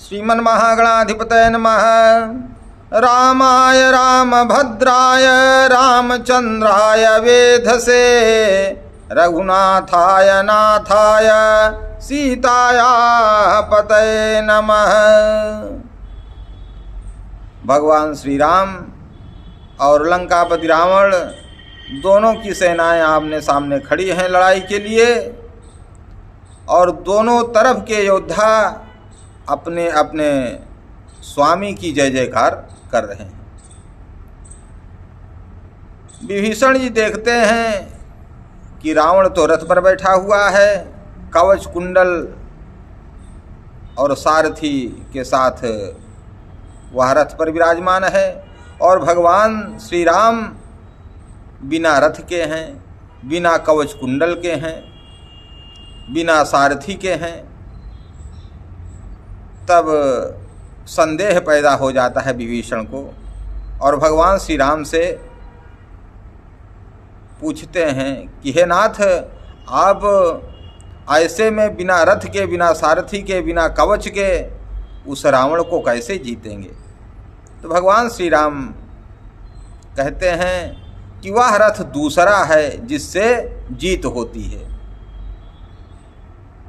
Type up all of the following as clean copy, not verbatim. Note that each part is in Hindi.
श्रीमन्महागणाधिपतये नमः। रामाय रामभद्राय रामचन्द्राय वेधसे रघुनाथाय नाथाय सीताया पतये नमः। भगवान श्री राम और लंकापति रावण दोनों की सेनाएं आमने सामने खड़ी हैं लड़ाई के लिए, और दोनों तरफ के योद्धा अपने अपने स्वामी की जय जयकार कर रहे हैं। विभीषण जी देखते हैं कि रावण तो रथ पर बैठा हुआ है, कवच कुंडल और सारथी के साथ वह रथ पर विराजमान है, और भगवान श्री राम बिना रथ के हैं, बिना कवच कुंडल के हैं, बिना सारथी के हैं। तब संदेह पैदा हो जाता है विभीषण को, और भगवान श्री राम से पूछते हैं कि हे नाथ, आप ऐसे में बिना रथ के, बिना सारथी के, बिना कवच के उस रावण को कैसे जीतेंगे? तो भगवान श्री राम कहते हैं कि वह रथ दूसरा है जिससे जीत होती है।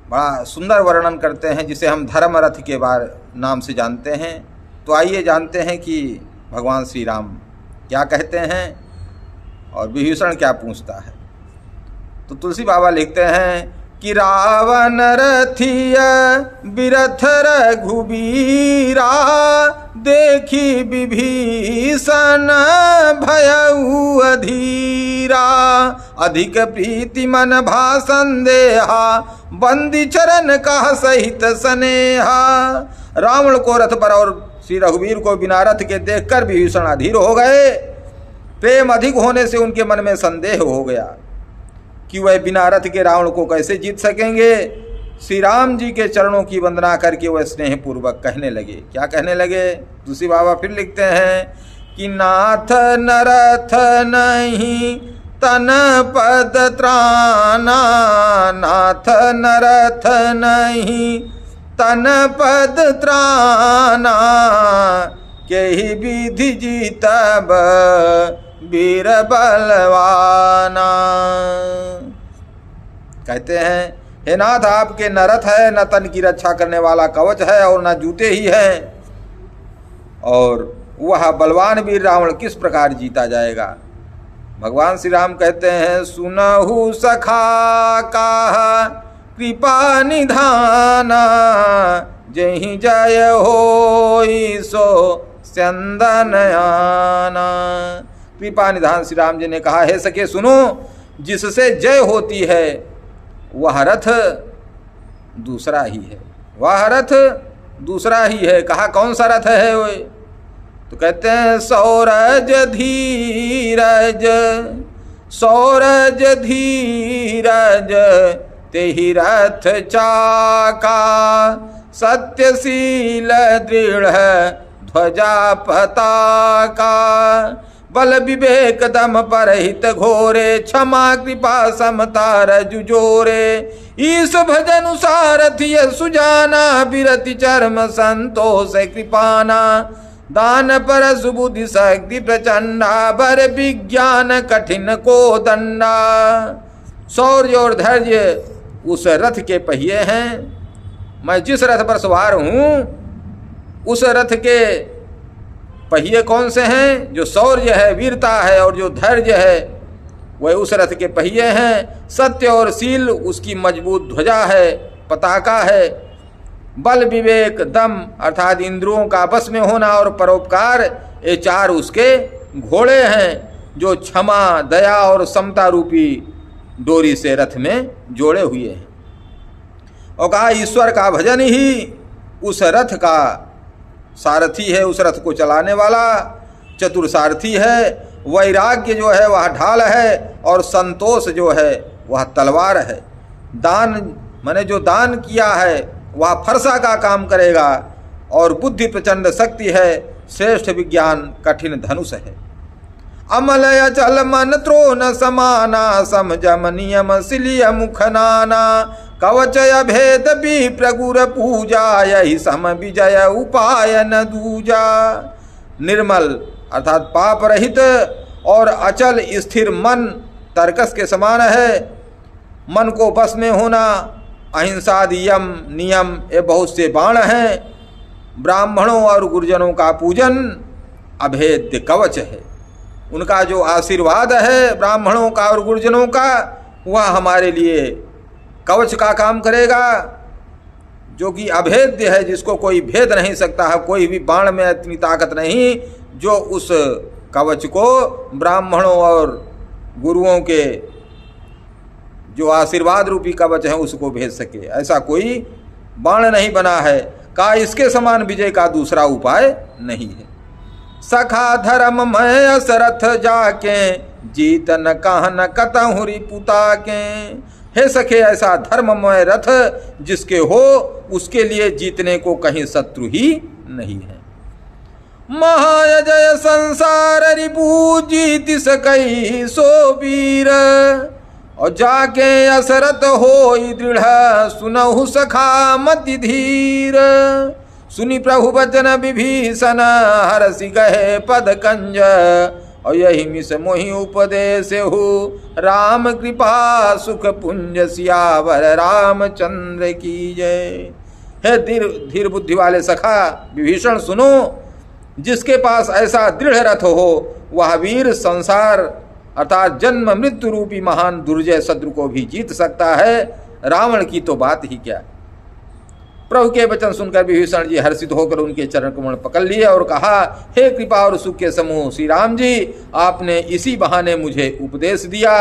बड़ा सुंदर वर्णन करते हैं, जिसे हम धर्म रथ के नाम से जानते हैं। तो आइए जानते हैं कि भगवान श्री राम क्या कहते हैं और विभीषण क्या पूछता है। तो तुलसी बाबा लिखते हैं कि रावण रथिया बिरथ रघुबीरा देखी विभीषण भयउ अधीरा अधिक प्रीति मन भा संदेहा बंदी चरण कहा सहित स्नेहा। रावण को रथ पर और श्री रघुवीर को बिना रथ के देखकर विभीषण अधीर हो गए। प्रेम अधिक होने से उनके मन में संदेह हो गया कि वह बिना रथ के रावण को कैसे जीत सकेंगे। श्री राम जी के चरणों की वंदना करके वह स्नेह पूर्वक कहने लगे। क्या कहने लगे? तुलसी बाबा फिर लिखते हैं कि नाथ नरथ नहीं तन पद त्राना, नाथ नरथ नहीं तन पद त्राना, के ही विधि जीतब वीर बलवाना। कहते हैं हे नाथ, आपके न रथ है, न तन की रक्षा करने वाला कवच है, और न जूते ही हैं, और वह बलवान वीर रावण किस प्रकार जीता जाएगा? भगवान श्री राम कहते हैं सुनहु सखा का कृपा निधाना, जहि जय होई सो स्यंदनयाना। कृपा निधान श्री राम जी ने कहा, हे सखे सुनो, जिससे जय होती है वह रथ दूसरा ही है, वह रथ दूसरा ही है। कहा कौन सा रथ है वो? तो कहते हैं सौरज धीरज, सौरज धीरज तेहि रथ चाका, सत्यशील दृढ़ ध्वजा पताका, बल विवेक दम परहित घोरे, क्षमा कृपा समता रजु जोरे, ईश भजन सारथिय सुजाना, बिरति चर्म संतोष कृपाना, दान पर सुबुद्धि शक्ति प्रचंडा, बर विज्ञान कठिन को दंडा। शौर्य और धैर्य उस रथ के पहिए हैं। मैं जिस रथ पर सवार हूँ उस रथ के पहिए कौन से हैं? जो शौर्य है, वीरता है, और जो धैर्य है वह उस रथ के पहिए हैं। सत्य और शील उसकी मजबूत ध्वजा है, पताका है। बल विवेक दम अर्थात इंद्रियों का बस में होना और परोपकार, ये चार उसके घोड़े हैं जो क्षमा, दया और समता रूपी डोरी से रथ में जोड़े हुए हैं। और कहा ईश्वर का भजन ही उस रथ का सारथी है, उस रथ को चलाने वाला चतुर सारथी है। वैराग्य जो है वह ढाल है, और संतोष जो है वह तलवार है। दान मैंने जो दान किया है वह फरसा का काम करेगा, और बुद्धि प्रचंड शक्ति है। श्रेष्ठ विज्ञान कठिन धनुष है। अमल अचल मन त्रोन समाना, समझम नियम सिलिय मुख नाना, कवच अभेद भी प्रगुर पूजा, यही सम विजय उपाय न दूजा। निर्मल अर्थात पाप रहित और अचल स्थिर मन तरकस के समान है। मन को बस में होना, अहिंसा यम नियम ये बहुत से बाण हैं। ब्राह्मणों और गुरुजनों का पूजन अभेद्य कवच है। उनका जो आशीर्वाद है ब्राह्मणों का और गुरुजनों का, वह हमारे लिए कवच का काम करेगा, जो कि अभेद्य है, जिसको कोई भेद नहीं सकता है। कोई भी बाण में इतनी ताकत नहीं जो उस कवच को ब्राह्मणों और गुरुओं के जो आशीर्वाद रूपी कवच है उसको भेज सके। ऐसा कोई बाण नहीं बना है। का इसके समान विजय का दूसरा उपाय नहीं है। सखा धर्म मैं असरथ जाके, जीत न कहन कतहु रिपुता के। हे सखे, ऐसा धर्ममय रथ जिसके हो उसके लिए जीतने को कहीं शत्रु ही नहीं है। महाजय संसार रिपु जीत सकई सो वीर, और जाके असरत हो दृढ़ सुनहु सखा मति धीर। सुनी प्रभु वचन विभीषण हरसि गहे पद कंज, और यही मिस मोहि उपदेश हो राम कृपा सुख पुंज सियावर रामचंद्र की जय। हे धीर बुद्धि वाले सखा विभीषण, सुनो, जिसके पास ऐसा दृढ़ रथ हो वह वीर संसार अर्थात जन्म मृत्यु रूपी महान दुर्जय शत्रु को भी जीत सकता है। रावण की तो बात ही क्या। प्रभु के वचन सुनकर विभीषण जी हर्षित होकर उनके चरण कमल पकड़ लिए और कहा, हे कृपा और सुख के समूह श्री राम जी, आपने इसी बहाने मुझे उपदेश दिया।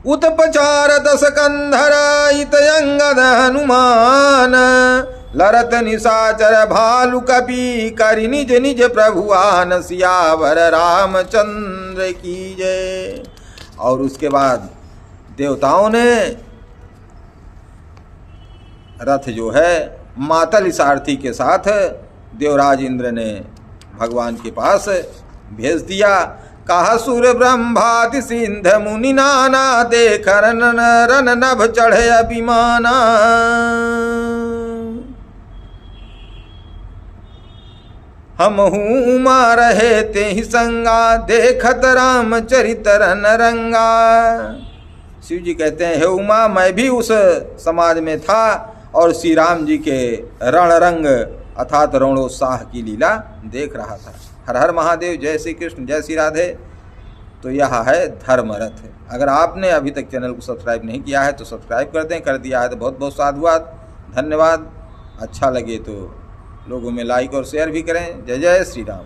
उत्पचार दस कंधर इत अंगद हनुमान, लरत निशाचर भालु कपि करि निज निज प्रभु आन, सियावर रामचंद्र की जय। और उसके बाद देवताओं ने रथ जो है मातल सारथी के साथ देवराज इंद्र ने भगवान के पास भेज दिया। कहा सुर ब्रह्मादि सिंध मुनि नाना, देख रन नभ चढ़े अभिमाना। हम उमा रहे ते ही संगा, देखत राम चरित रन रंगा। शिव जी कहते हैं, हे उमा, मैं भी उस समाज में था और श्री राम जी के रणरंग अर्थात रणोत्साह की लीला देख रहा था। हर हर महादेव, जय श्री कृष्ण, जय श्री राधे। तो यह है धर्मरथ। अगर आपने अभी तक चैनल को सब्सक्राइब नहीं किया है तो सब्सक्राइब कर दें, कर दिया है तो बहुत बहुत साधुवाद, धन्यवाद। अच्छा लगे तो लोगों में लाइक और शेयर भी करें। जय जय श्री राम।